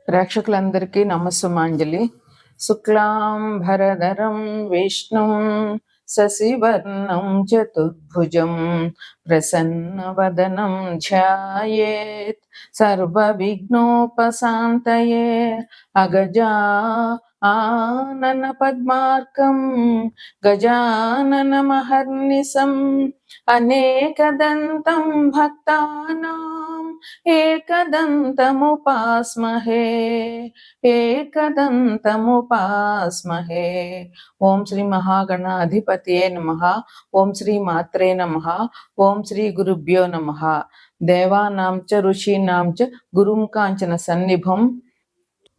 ప్రేక్షకులందరికీ నమస్సుమాంజలి. శుక్లాం భరధరం విష్ణుం శశివర్ణం చతుర్భుజం ప్రసన్నవదనం ధ్యాయేత్ సర్వవిఘ్నోపశాంతయే. అగజా ఆనన పద్మార్కం గజాననమహర్నిశం అనేకదంతం భక్తానాం ఏకదంతముపాస్మహే ఏకదంతముపాస్మహే. ఓం శ్రీ మహాగణాధిపతయే నమః. ఓం శ్రీ మాత్రే నమః. ఓం శ్రీ గురుభ్యో నమః. దేవానాం చ ఋషీణాం చ గురుం కాంచన సన్నిభం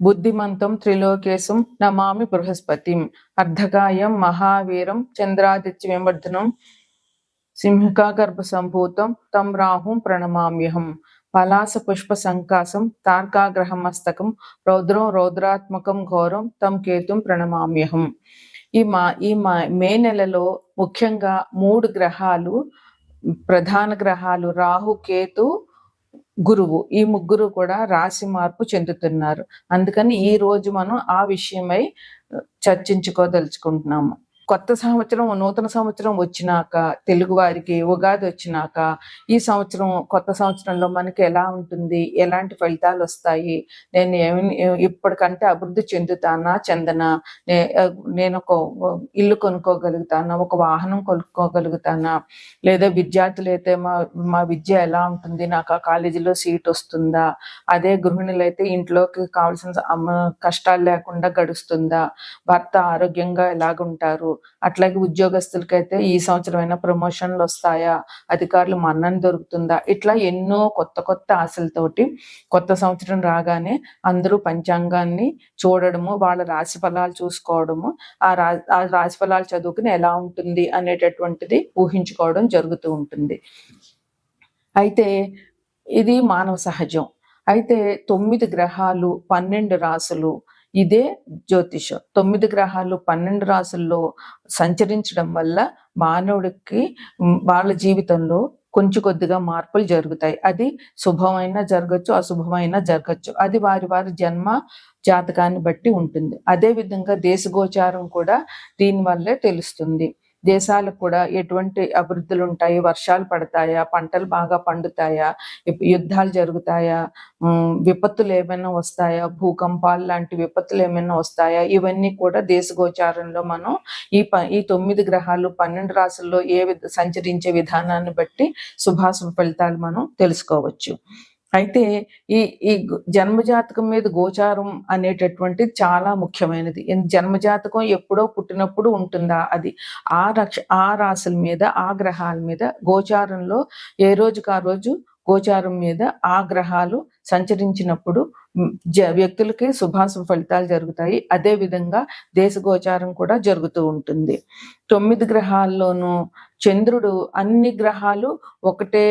బుద్ధిమంతం త్రిలోకేశం నమామి బృహస్పతిం. అర్ధకాయం మహావీరం చంద్రాదిత్య విమర్దనం సింహికాగర్భ సంభూతం తం రాహుం ప్రణమామ్యహం. పలాస పుష్ప సంకాసం తార్కాగ్రహమస్తకం రౌద్రం రౌద్రాత్మకం ఘోరం తం కేతుం ప్రణమామ్యహం. ఈ మే నెలలో ముఖ్యంగా 3 గ్రహాలు, ప్రధాన గ్రహాలు రాహు, కేతు, గురువు, ఈ ముగ్గురు కూడా రాశి మార్పు చెందుతున్నారు. అందుకని ఈ రోజు మనం ఆ విషయమై చర్చించుకోదలుచుకుంటున్నాము. కొత్త సంవత్సరం, నూతన సంవత్సరం వచ్చినాక, తెలుగు వారికి ఉగాది వచ్చినాక, ఈ సంవత్సరం కొత్త సంవత్సరంలో మనకి ఎలా ఉంటుంది, ఎలాంటి ఫలితాలు వస్తాయి, నేను ఇప్పటికంటే అభివృద్ధి చెందనా, నేను ఒక ఇల్లు కొనుక్కోగలుగుతానా, ఒక వాహనం కొనుక్కోగలుగుతానా, లేదా విద్యార్థులు అయితే మా విద్య ఎలా ఉంటుంది, నాకు ఆ కాలేజీలో సీట్ వస్తుందా, అదే గృహిణులు అయితే ఇంట్లోకి కావాల్సిన కష్టాలు లేకుండా గడుస్తుందా, భర్త ఆరోగ్యంగా ఎలాగుంటారు, అట్లాగే ఉద్యోగస్తులకైతే ఈ సంవత్సరమైనా ప్రమోషన్లు వస్తాయా, అధికారులు మన్నన దొరుకుతుందా, ఇట్లా ఎన్నో కొత్త కొత్త ఆశలతోటి కొత్త సంవత్సరం రాగానే అందరూ పంచాంగాన్ని చూడడము, వాళ్ళ రాశి ఫలాలు చూసుకోవడము, ఆ రాశి ఫలాలు చదువుకుని ఎలా ఉంటుంది అనేటటువంటిది ఊహించుకోవడం జరుగుతూ ఉంటుంది. అయితే ఇది మానవ సహజం. అయితే 9 గ్రహాలు 12 రాసులు, ఇదే జ్యోతిషం. 9 గ్రహాలు 12 రాసుల్లో సంచరించడం వల్ల మానవుడికి వాళ్ళ జీవితంలో కొంచెం కొద్దిగా మార్పులు జరుగుతాయి. అది శుభమైనా జరగచ్చు, అశుభమైనా జరగచ్చు. అది వారి వారి జన్మ జాతకాన్ని బట్టి ఉంటుంది. అదే విధంగా దేశగోచారం కూడా దీనివల్లే తెలుస్తుంది. దేశాలకు కూడా ఎటువంటి అభివృద్ధులు ఉంటాయి, వర్షాలు పడతాయా, పంటలు బాగా పండుతాయా, యుద్ధాలు జరుగుతాయా, విపత్తులు ఏమైనా వస్తాయా, భూకంపాలు లాంటి విపత్తులు ఏమైనా వస్తాయా, ఇవన్నీ కూడా దేశగోచారంలో మనం ఈ 9 గ్రహాలు 12 రాసుల్లో సంచరించే విధానాన్ని బట్టి శుభాశుభ ఫలితాలు మనం తెలుసుకోవచ్చు. అయితే ఈ ఈ జన్మజాతకం మీద గోచారం అనేటటువంటిది చాలా ముఖ్యమైనది. జన్మజాతకం ఎప్పుడో పుట్టినప్పుడు ఉంటుందా, అది ఆ రాశుల మీద, ఆ గ్రహాల మీద గోచారంలో ఏ రోజుకి ఆ రోజు గోచారం మీద ఆ గ్రహాలు సంచరించినప్పుడు వ్యక్తులకి శుభాశుభ ఫలితాలు జరుగుతాయి. అదే విధంగా దేశ గోచారం కూడా జరుగుతూ ఉంటుంది. 9 గ్రహాల్లోనూ చంద్రుడు, అన్ని గ్రహాలు ఒకటే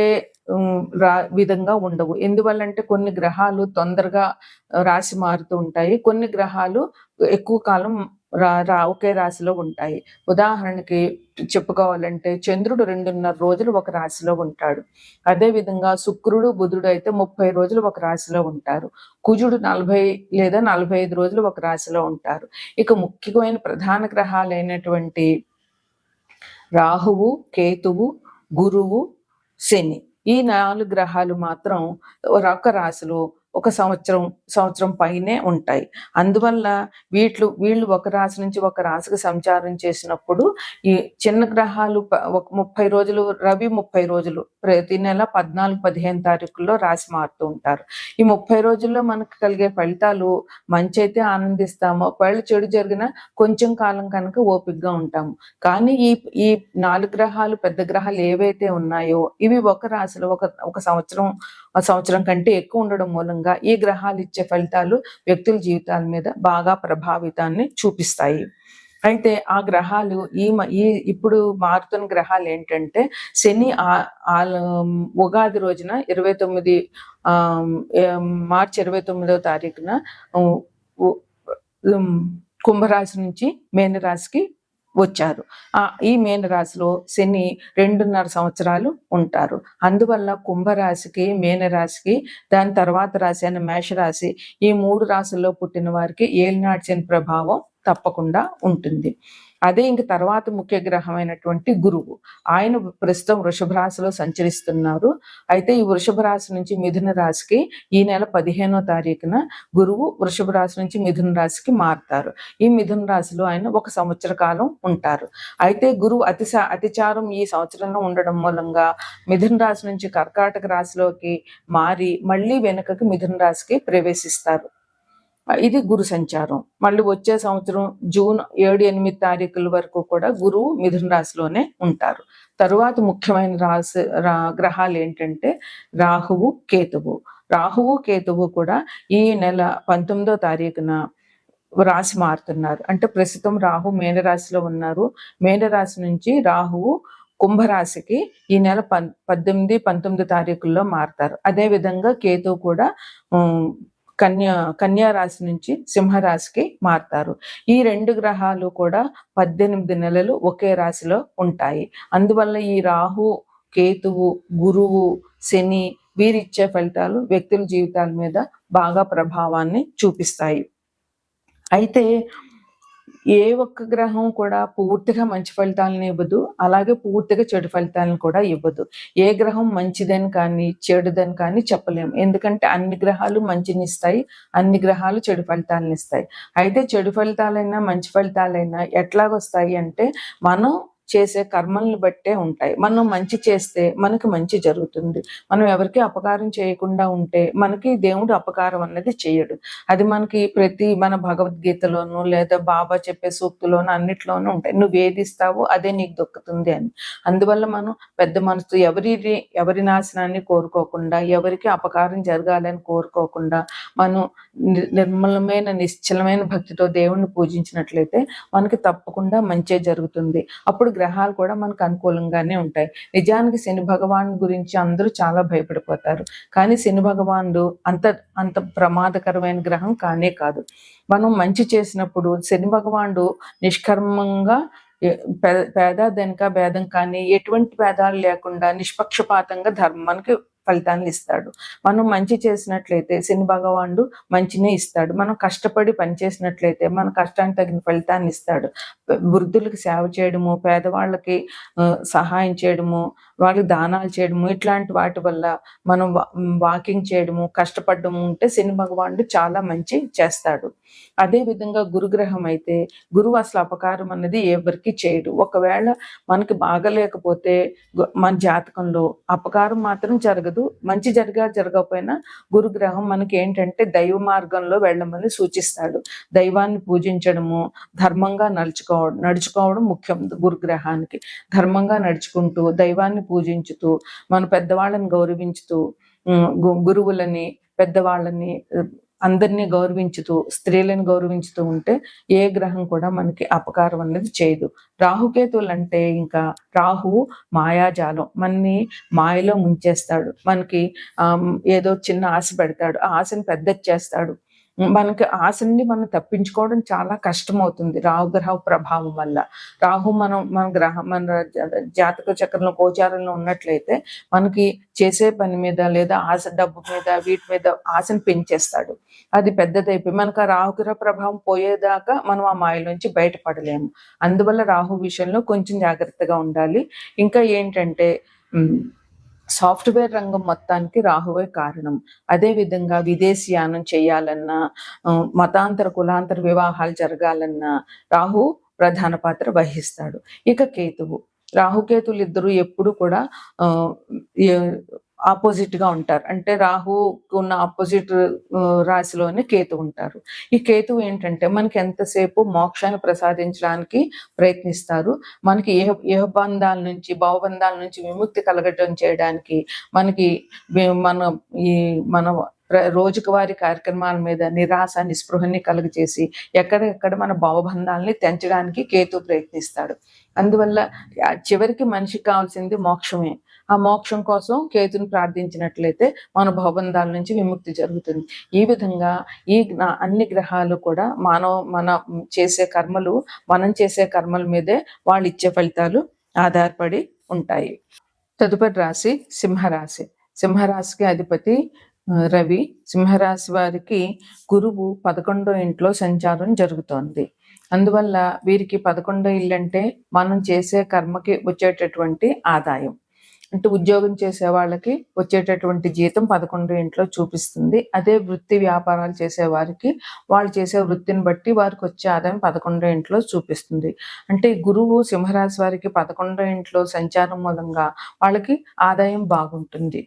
విధంగా ఉండవు. ఎందువల్లంటే కొన్ని గ్రహాలు తొందరగా రాశి మారుతూ ఉంటాయి, కొన్ని గ్రహాలు ఎక్కువ కాలం ఒకే రాశిలో ఉంటాయి. ఉదాహరణకి చెప్పుకోవాలంటే చంద్రుడు 2.5 రోజులు ఒక రాశిలో ఉంటాడు. అదే విధంగా శుక్రుడు, బుధుడు అయితే 30 రోజులు ఒక రాశిలో ఉంటారు. కుజుడు 40 లేదా 45 రోజులు ఒక రాశిలో ఉంటారు. ఇక ముఖ్యమైన ప్రధాన గ్రహాలైనటువంటి రాహువు, కేతువు, గురువు, శని, ఈ 4 గ్రహాలు మాత్రం ఒక రాశిలో ఒక సంవత్సరం పైనే ఉంటాయి. అందువల్ల వీళ్ళు ఒక రాశి నుంచి ఒక రాశికి సంచారం చేసినప్పుడు ఈ చిన్న గ్రహాలు ఒక 30 రోజులు, రవి 30 రోజులు ప్రతి నెల 14-15 తారీఖుల్లో రాశి మారుతూ ఉంటారు. ఈ 30 రోజుల్లో మనకు కలిగే ఫలితాలు మంచి అయితే ఆనందిస్తాము, ఒకవేళ చెడు జరిగినా కొంచెం కాలం కనుక ఓపికగా ఉంటాము. కానీ ఈ 4 గ్రహాలు, పెద్ద గ్రహాలు ఏవైతే ఉన్నాయో ఇవి ఒక రాశిలో ఒక సంవత్సరం కంటే ఎక్కువ ఉండడం మూలంగా ఈ గ్రహాలు ఇచ్చే ఫలితాలు వ్యక్తుల జీవితాల మీద బాగా ప్రభావితాన్ని చూపిస్తాయి. అయితే ఆ గ్రహాలు ఇప్పుడు మారుతున్న గ్రహాలు ఏంటంటే, శని ఉగాది రోజున మార్చి 29వ తారీఖున కుంభరాశి నుంచి మీనరాశికి వచ్చారు. ఈ మీన రాశిలో శని 2.5 సంవత్సరాలు ఉంటారు. అందువల్ల కుంభరాశికి, మీనరాశికి, దాని తర్వాత రాశి అయిన మేషరాశి, ఈ 3 రాశుల్లో పుట్టిన వారికి ఏలినాటి శని ప్రభావం తప్పకుండా ఉంటుంది. అదే ఇంక తర్వాత ముఖ్య గ్రహమైనటువంటి గురువు, ఆయన ప్రస్తుతం వృషభ రాశిలో సంచరిస్తున్నారు. అయితే ఈ వృషభ రాశి నుంచి మిథున రాశికి ఈ నెల 15వ తారీఖున గురువు వృషభ రాశి నుంచి మిథున రాశికి మారుతారు. ఈ మిథున రాశిలో ఆయన 1 సంవత్సర కాలం ఉంటారు. అయితే గురువు అతిచారం ఈ సంవత్సరంలో ఉండడం మూలంగా మిథున రాశి నుంచి కర్కాటక రాశిలోకి మారి మళ్ళీ వెనుకకి మిథున రాశికి ప్రవేశిస్తారు. ఇది గురు సంచారం. మళ్ళీ వచ్చే సంవత్సరం జూన్ 7-8 తారీఖుల వరకు కూడా గురువు మిథున రాశిలోనే ఉంటారు. తరువాత ముఖ్యమైన గ్రహాలు ఏంటంటే రాహువు, కేతువు. రాహువు, కేతువు కూడా ఈ నెల 19వ తారీఖున రాశి మారుతున్నారు. అంటే ప్రస్తుతం రాహు మీనరాశిలో ఉన్నారు. మీనరాశి నుంచి రాహువు కుంభరాశికి ఈ నెల 18-19 తారీఖుల్లో మారుతారు. అదే విధంగా కేతువు కూడా కన్యా రాశి నుంచి సింహరాశికి మారుతారు. ఈ 2 గ్రహాలు కూడా 18 నెలలు ఒకే రాశిలో ఉంటాయి. అందువల్ల ఈ రాహు, కేతువు, గురువు, శని వీరిచ్చే ఫలితాలు వ్యక్తుల జీవితాల మీద బాగా ప్రభావాన్ని చూపిస్తాయి. అయితే ఏ ఒక్క గ్రహం కూడా పూర్తిగా మంచి ఫలితాలను ఇవ్వదు, అలాగే పూర్తిగా చెడు ఫలితాలను కూడా ఇవ్వదు. ఏ గ్రహం మంచిదని కానీ చెడుదని కానీ చెప్పలేము. ఎందుకంటే అన్ని గ్రహాలు మంచిని ఇస్తాయి, అన్ని గ్రహాలు చెడు ఫలితాలను ఇస్తాయి. అయితే చెడు ఫలితాలైనా మంచి ఫలితాలైనా ఎట్లాగొస్తాయి అంటే మనం చేసే కర్మల్ని బట్టే ఉంటాయి. మనం మంచి చేస్తే మనకి మంచి జరుగుతుంది. మనం ఎవరికి అపకారం చేయకుండా ఉంటే మనకి దేవుడు అపకారం అన్నది చేయడు. అది మనకి మన భగవద్గీతలోనూ లేదా బాబా చెప్పే సూక్తులోనూ అన్నిట్లోనూ ఉంటాయి. నువ్వు ఏది ఇస్తావో అదే నీకు దొక్కుతుంది అని. అందువల్ల మనం పెద్ద మనసు ఎవరి నాశనాన్ని కోరుకోకుండా, ఎవరికి అపకారం జరగాలని కోరుకోకుండా మనం నిర్మలమైన నిశ్చలమైన భక్తితో దేవుణ్ణి పూజించినట్లయితే మనకి తప్పకుండా మంచే జరుగుతుంది. అప్పుడు గ్రహాలు కూడా మనకు అనుకూలంగానే ఉంటాయి. నిజానికి శని భగవాన్ గురించి అందరూ చాలా భయపడిపోతారు. కానీ శని భగవానుడు అంత ప్రమాదకరమైన గ్రహం కానే కాదు. మనం మంచి చేసినప్పుడు శని భగవానుడు నిష్కర్మంగా పేద ధనిక భేదం కానీ ఎటువంటి భేదాలు లేకుండా నిష్పక్షపాతంగా ధర్మానికి ఫలితాన్ని ఇస్తాడు. మనం మంచి చేసినట్లయితే శని భగవానుడు మంచినే ఇస్తాడు. మనం కష్టపడి పనిచేసినట్లయితే మన కష్టానికి తగిన ఫలితాన్ని ఇస్తాడు. వృద్ధులకు సేవ చేయడము, పేదవాళ్ళకి సహాయం చేయడము, వాళ్ళకి దానాలు చేయడము, ఇట్లాంటి వాటి వల్ల మనం వాకింగ్ చేయడము, కష్టపడము ఉంటే శని భగవానుడు చాలా మంచి చేస్తాడు. అదే విధంగా గురుగ్రహం అయితే గురువు అసలు అపకారం అన్నది ఎవరికి చేయడు. ఒకవేళ మనకి బాగలేకపోతే మన జాతకంలో అపకారం మాత్రం జరగదు. మంచి జరగకపోయినా గురుగ్రహం మనకి ఏంటంటే దైవ మార్గంలో వెళ్ళమని సూచిస్తాడు. దైవాన్ని పూజించడము, ధర్మంగా నడుచుకోవడం ముఖ్యం. గురుగ్రహానికి ధర్మంగా నడుచుకుంటూ దైవాన్ని పూజించుతూ మన పెద్దవాళ్ళని గౌరవించుతూ గురువులని, పెద్దవాళ్ళని అందరినీ గౌరవించుతూ, స్త్రీలను గౌరవించుతూ ఉంటే ఏ గ్రహం కూడా మనకి అపకారం అనేది చేయదు. రాహుకేతువులు అంటే ఇంకా రాహువు మాయాజాలం, మనని మాయలో ముంచేస్తాడు. మనకి ఏదో చిన్న ఆశ పెడతాడు, ఆ ఆశని పెద్దది చేస్తాడు. మనకి ఆశని మనం తప్పించుకోవడం చాలా కష్టం అవుతుంది రాహుగ్రహ ప్రభావం వల్ల. రాహు మన జాతక చక్రంలో గోచారంలో ఉన్నట్లయితే మనకి చేసే పని మీద లేదా డబ్బు మీద వీటి మీద ఆశను పెంచేస్తాడు. అది పెద్దదైపోయి మనకు ఆ రాహుగ్రహ ప్రభావం పోయేదాకా మనం ఆ మాయలోంచి బయటపడలేము. అందువల్ల రాహు విషయంలో కొంచెం జాగ్రత్తగా ఉండాలి. ఇంకా ఏంటంటే సాఫ్ట్వేర్ రంగం మొత్తానికి రాహువే కారణం. అదే విధంగా విదేశీయానం చేయాలన్నా, మతాంతర కులాంతర వివాహాలు జరగాలన్నా రాహు ప్రధాన పాత్ర వహిస్తాడు. ఇక కేతువు, రాహుకేతువులు ఇద్దరు ఎప్పుడు కూడా ఆపోజిట్ గా ఉంటారు. అంటే రాహుకు ఉన్న ఆపోజిట్ రాశిలోనే కేతు ఉంటారు. ఈ కేతువు ఏంటంటే మనకి ఎంతసేపు మోక్షాన్ని ప్రసాదించడానికి ప్రయత్నిస్తారు. మనకి బంధాల నుంచి, భావబంధాల నుంచి విముక్తి కలగటం చేయడానికి, మనకి మన రోజువారీ కార్యక్రమాల మీద నిరాశ నిస్పృహని కలుగజేసి ఎక్కడెక్కడ మన భావబంధాలని తెంచడానికి కేతు ప్రయత్నిస్తాడు. అందువల్ల చివరికి మనిషికి కావాల్సింది మోక్షమే. ఆ మోక్షం కోసం కేతుని ప్రార్థించినట్లయితే మన భావబంధాల నుంచి విముక్తి జరుగుతుంది. ఈ విధంగా అన్ని గ్రహాలు కూడా మనం చేసే కర్మల మీదే వాళ్ళు ఇచ్చే ఫలితాలు ఆధారపడి ఉంటాయి. తదుపరి రాశి సింహరాశి. సింహరాశికి అధిపతి రవి. సింహరాశి వారికి గురువు 11వ ఇంట్లో సంచారం జరుగుతోంది. అందువల్ల వీరికి 11వ ఇల్లు అంటే మనం చేసే కర్మకి వచ్చేటటువంటి ఆదాయం. అంటే ఉద్యోగం చేసే వాళ్ళకి వచ్చేటటువంటి జీతం 11వ ఇంట్లో చూపిస్తుంది. అదే వృత్తి వ్యాపారాలు చేసే వారికి వాళ్ళు చేసే వృత్తిని బట్టి వారికి వచ్చే ఆదాయం 11వ ఇంట్లో చూపిస్తుంది. అంటే గురువు సింహరాశి వారికి 11వ ఇంట్లో సంచారం మూలంగా వాళ్ళకి ఆదాయం బాగుంటుంది.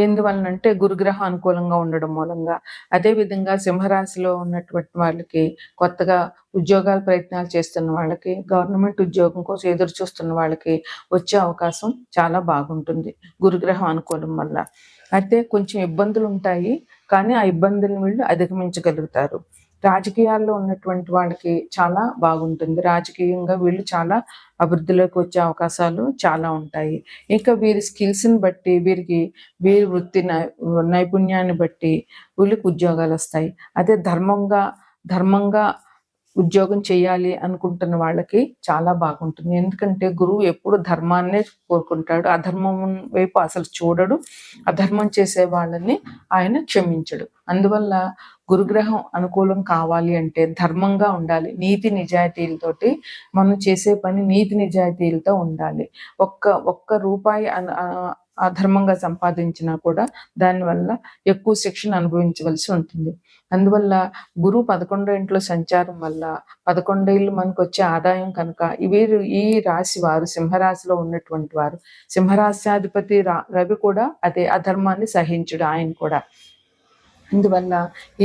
ఎందువలనంటే గురుగ్రహం అనుకూలంగా ఉండడం మూలంగా. అదేవిధంగా సింహరాశిలో ఉన్నటువంటి వాళ్ళకి, కొత్తగా ఉద్యోగాల ప్రయత్నాలు చేస్తున్న వాళ్ళకి, గవర్నమెంట్ ఉద్యోగం కోసం ఎదురు చూస్తున్న వాళ్ళకి వచ్చే అవకాశం చాలా బాగుంటుంది గురుగ్రహం అనుకూలం వల్ల. అయితే కొంచెం ఇబ్బందులు ఉంటాయి, కానీ ఆ ఇబ్బందులను వీళ్ళు అధిగమించగలుగుతారు. రాజకీయాల్లో ఉన్నటువంటి వాళ్ళకి చాలా బాగుంటుంది. రాజకీయంగా వీళ్ళు చాలా అభివృద్ధిలోకి వచ్చే అవకాశాలు చాలా ఉంటాయి. ఇంకా వీరి స్కిల్స్ని బట్టి, వీరి వృత్తి నైపుణ్యాన్ని బట్టి వీళ్ళకి ఉద్యోగాలు వస్తాయి. అదే ధర్మంగా ఉద్యోగం చేయాలి అనుకుంటున్న వాళ్ళకి చాలా బాగుంటుంది. ఎందుకంటే గురువు ఎప్పుడు ధర్మాన్నే కోరుకుంటాడు, అధర్మం వైపు అసలు చూడడు. అధర్మం చేసే వాళ్ళని ఆయన క్షమించడు. అందువల్ల గురుగ్రహం అనుకూలం కావాలి అంటే ధర్మంగా ఉండాలి. నీతి నిజాయితీలతోటి మనం చేసే పని నీతి నిజాయితీలతో ఉండాలి. ఒక్క రూపాయి అధర్మంగా సంపాదించినా కూడా దానివల్ల ఎక్కువ శిక్షణ అనుభవించవలసి ఉంటుంది. అందువల్ల గురువు 11వ ఇంట్లో సంచారం వల్ల 11 ఇళ్ళు మనకు వచ్చే ఆదాయం కనుక ఈ రాశి వారు, సింహరాశిలో ఉన్నటువంటి వారు, సింహరాశ్యాధిపతి రవి కూడా అదే అధర్మాన్ని సహించుడు ఆయన కూడా. అందువల్ల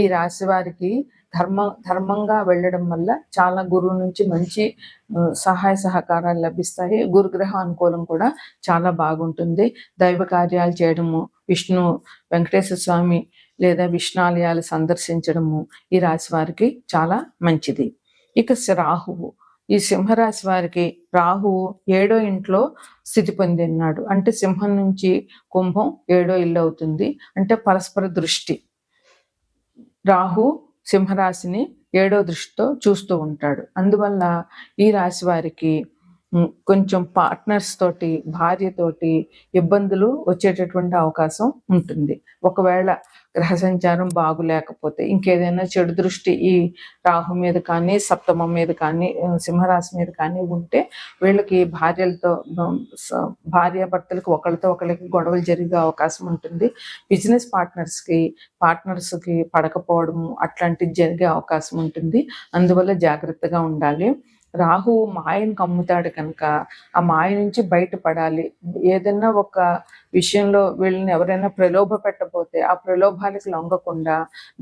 ఈ రాశి వారికి ధర్మంగా వెళ్ళడం వల్ల చాలా గురువు నుంచి మంచి సహాయ సహకారాలు లభిస్తాయి. గురుగ్రహం అనుకూలం కూడా చాలా బాగుంటుంది. దైవ కార్యాలు చేయడము, వెంకటేశ్వర స్వామి లేదా విష్ణాలయాలు సందర్శించడము ఈ రాశి వారికి చాలా మంచిది. ఇక రాహువు. ఈ సింహరాశి వారికి రాహువు 7వ ఇంట్లో స్థితి పొంది ఉన్నాడు. అంటే సింహం నుంచి కుంభం 7వ ఇల్లు అవుతుంది. అంటే పరస్పర దృష్టి. రాహు సింహరాశిని 7వ దృష్టితో చూస్తూ ఉంటాడు. అందువల్ల ఈ రాశి వారికి కొంచెం పార్ట్నర్స్ తోటి, భార్యతోటి ఇబ్బందులు వచ్చేటటువంటి అవకాశం ఉంటుంది. ఒకవేళ గ్రహ సంచారం బాగులేకపోతే, ఇంకేదైనా చెడు దృష్టి ఈ రాహు మీద కానీ, సప్తమం మీద కానీ, సింహరాశి మీద కానీ ఉంటే వీళ్ళకి భార్యాభర్తలకు ఒకళ్ళకి గొడవలు జరిగే అవకాశం ఉంటుంది. బిజినెస్ పార్ట్నర్స్కి పడకపోవడము అట్లాంటివి జరిగే అవకాశం ఉంటుంది. అందువల్ల జాగ్రత్తగా ఉండాలి. రాహువు మాయను కమ్ముతాడు కనుక ఆ మాయ నుంచి బయటపడాలి. ఏదైనా ఒక విషయంలో వీళ్ళని ఎవరైనా ప్రలోభ పెట్టబోతే ఆ ప్రలోభాలకు లొంగకుండా,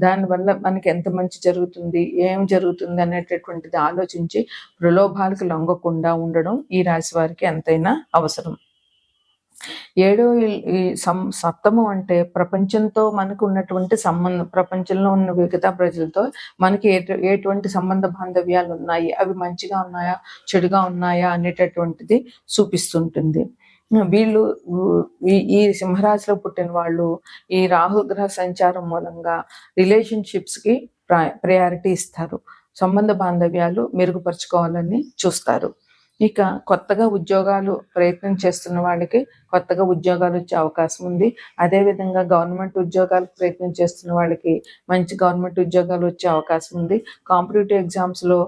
దానివల్ల మనకి ఎంత మంచి జరుగుతుంది, ఏం జరుగుతుంది అనేటటువంటిది ఆలోచించి ప్రలోభాలకు లొంగకుండా ఉండడం ఈ రాశి వారికి ఎంతైనా అవసరం. 7వ సప్తమం అంటే ప్రపంచంతో మనకు ఉన్నటువంటి సంబంధం, ప్రపంచంలో ఉన్న మిగతా ప్రజలతో మనకి ఎటువంటి సంబంధ బాంధవ్యాలు ఉన్నాయి, అవి మంచిగా ఉన్నాయా చెడుగా ఉన్నాయా అనేటటువంటిది చూపిస్తుంటుంది. వీళ్ళు ఈ సింహరాశిలో పుట్టిన వాళ్ళు ఈ రాహుగ్రహ సంచారం మూలంగా రిలేషన్షిప్స్కి ప్రయారిటీ ఇస్తారు. సంబంధ బాంధవ్యాలు మెరుగుపరుచుకోవాలని చూస్తారు. ఇక కొత్తగా ఉద్యోగాలు ప్రయత్నం చేస్తున్న వాళ్ళకి కొత్తగా ఉద్యోగాలు వచ్చే అవకాశం ఉంది. అదేవిధంగా గవర్నమెంట్ ఉద్యోగాలకు ప్రయత్నం చేస్తున్న వాళ్ళకి మంచి గవర్నమెంట్ ఉద్యోగాలు వచ్చే అవకాశం ఉంది. కాంపిటేటివ్ ఎగ్జామ్స్లో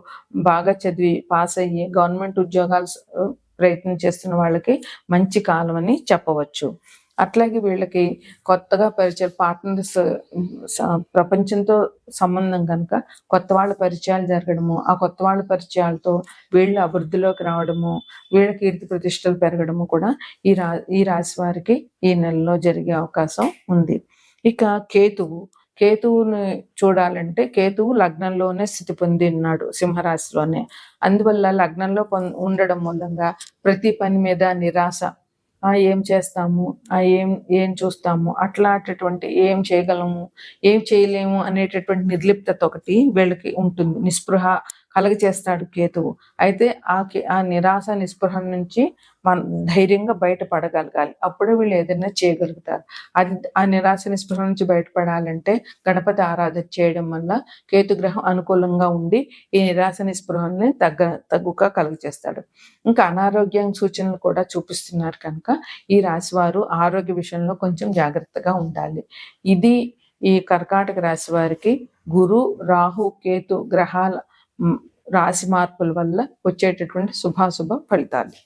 బాగా చదివి పాస్ అయ్యి గవర్నమెంట్ ఉద్యోగాలు ప్రయత్నం చేస్తున్న వాళ్ళకి మంచి కాలం అని చెప్పవచ్చు. అట్లాగే వీళ్ళకి కొత్తగా పార్ట్నర్స్ ప్రపంచంతో సంబంధం కనుక కొత్త వాళ్ళ పరిచయాలు జరగడము, ఆ కొత్త వాళ్ళ పరిచయాలతో వీళ్ళు అభివృద్ధిలోకి రావడము, వీళ్ళ కీర్తి ప్రతిష్టలు పెరగడము కూడా ఈ రాశి వారికి ఈ నెలలో జరిగే అవకాశం ఉంది. ఇక కేతువుని చూడాలంటే కేతువు లగ్నంలోనే స్థితి పొంది ఉన్నాడు, సింహరాశిలోనే. అందువల్ల లగ్నంలో ఉండడం మూలంగా ప్రతి పని మీద నిరాశ, ఏం చేస్తాము, ఏం ఏం చూస్తాము, అట్లాంటటువంటి ఏం చేయగలము, ఏం చేయలేము అనేటటువంటి నిర్లిప్తత ఒకటి వీళ్ళకి ఉంటుంది. నిస్పృహ కలగచేస్తాడు కేతువు. అయితే ఆ నిరాశ నిస్పృహ నుంచి మనం ధైర్యంగా బయటపడగలగాలి. అప్పుడే వీళ్ళు ఏదైనా చేయగలుగుతారు. ఆ నిరాశ నిస్పృహ నుంచి బయటపడాలంటే గణపతి ఆరాధన చేయడం వల్ల కేతుగ్రహం అనుకూలంగా ఉండి ఈ నిరాశ నిస్పృహల్ని తగ్గుగా కలుగచేస్తాడు. ఇంకా అనారోగ్యం సూచనలు కూడా చూపిస్తున్నారు కనుక ఈ రాశి వారు ఆరోగ్య విషయంలో కొంచెం జాగ్రత్తగా ఉండాలి. ఇది ఈ కర్కాటక రాశి వారికి గురు, రాహు, కేతు గ్రహాల రాశి మార్పుల వల్ల వచ్చేటటువంటి శుభాశుభ ఫలితాలు.